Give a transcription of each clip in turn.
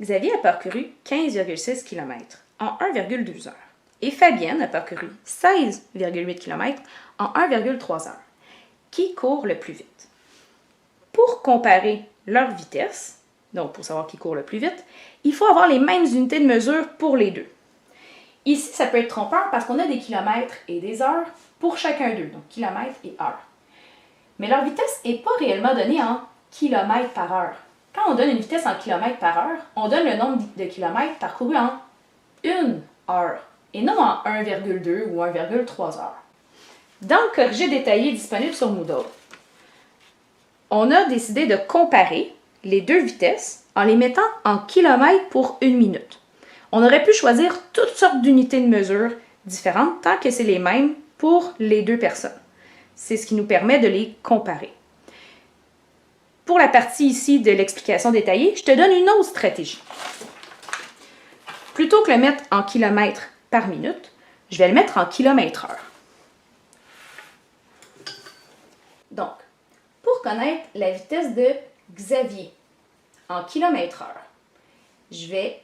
Xavier a parcouru 15,6 km en 1,2 heures et Fabienne a parcouru 16,8 km en 1,3 heures. Qui court le plus vite? Pour comparer leur vitesse, donc pour savoir qui court le plus vite, il faut avoir les mêmes unités de mesure pour les deux. Ici, ça peut être trompeur parce qu'on a des kilomètres et des heures pour chacun d'eux, donc kilomètres et heures. Mais leur vitesse n'est pas réellement donnée en kilomètres par heure. Quand on donne une vitesse en kilomètres par heure, on donne le nombre de kilomètres parcourus en 1 heure et non en 1,2 ou 1,3 heures. Dans le corrigé détaillé disponible sur Moodle, on a décidé de comparer les deux vitesses en les mettant en kilomètres pour 1 minute. On aurait pu choisir toutes sortes d'unités de mesure différentes tant que c'est les mêmes pour les deux personnes. C'est ce qui nous permet de les comparer. Pour la partie ici de l'explication détaillée, je te donne une autre stratégie. Plutôt que le mettre en kilomètres par minute, je vais le mettre en kilomètres heure. Donc, pour connaître la vitesse de Xavier en kilomètres heure, je vais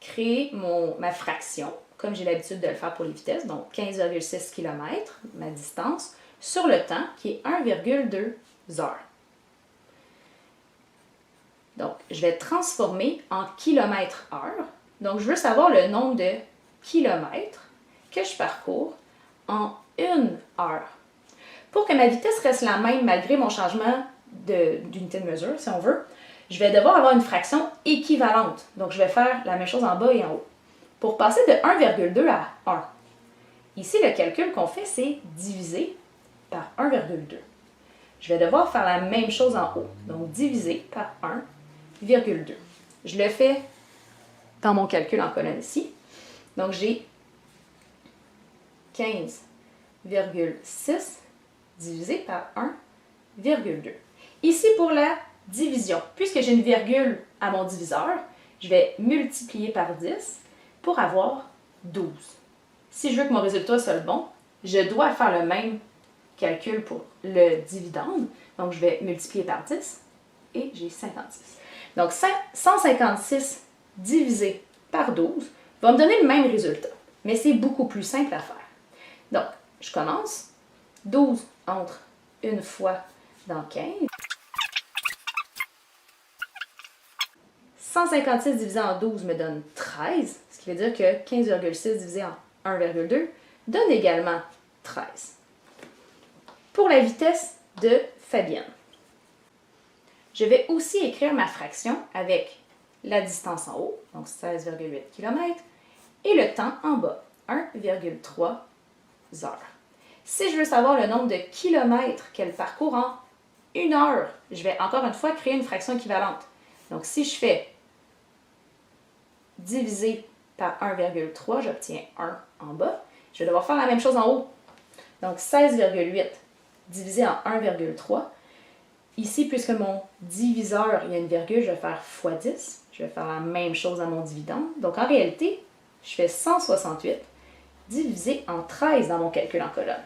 créer ma fraction, comme j'ai l'habitude de le faire pour les vitesses, donc 15,6 km, ma distance, sur le temps qui est 1,2 heures. Donc, je vais transformer en kilomètres heure. Donc, je veux savoir le nombre de kilomètres que je parcours en 1 heure. Pour que ma vitesse reste la même malgré mon changement d'unité de mesure, si on veut, je vais devoir avoir une fraction équivalente. Donc, je vais faire la même chose en bas et en haut. Pour passer de 1,2 à 1, ici, le calcul qu'on fait, c'est diviser par 1,2. Je vais devoir faire la même chose en haut. Donc, diviser par 1,2. Je le fais dans mon calcul en colonne ici. Donc, j'ai 15,6 divisé par 1,2. Ici, pour la division, puisque j'ai une virgule à mon diviseur, je vais multiplier par 10 pour avoir 12. Si je veux que mon résultat soit le bon, je dois faire le même calcul pour le dividende. Donc, je vais multiplier par 10 et j'ai 56. Donc, 156 divisé par 12 va me donner le même résultat, mais c'est beaucoup plus simple à faire. Donc, je commence. 12 entre une fois dans 15. 156 divisé en 12 me donne 13, ce qui veut dire que 15,6 divisé en 1,2 donne également 13. Pour la vitesse de Fabienne, je vais aussi écrire ma fraction avec la distance en haut, donc 16,8 km, et le temps en bas, 1,3 heures. Si je veux savoir le nombre de kilomètres qu'elle parcourt en 1 heure, je vais encore une fois créer une fraction équivalente. Donc, si je fais diviser par 1,3, j'obtiens 1 en bas. Je vais devoir faire la même chose en haut. Donc, 16,8 divisé en 1,3. Ici, puisque mon diviseur, il y a une virgule, je vais faire x 10. Je vais faire la même chose à mon dividende. Donc, en réalité, je fais 168 divisé en 13 dans mon calcul en colonne.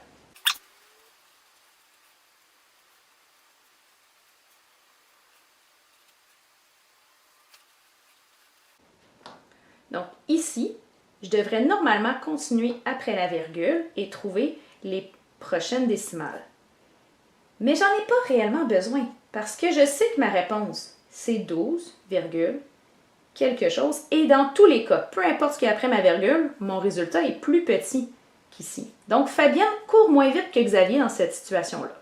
Donc ici, je devrais normalement continuer après la virgule et trouver les prochaines décimales. Mais j'en ai pas réellement besoin parce que je sais que ma réponse, c'est 12, quelque chose. Et dans tous les cas, peu importe ce qu'il y a après ma virgule, mon résultat est plus petit qu'ici. Donc Fabienne court moins vite que Xavier dans cette situation-là.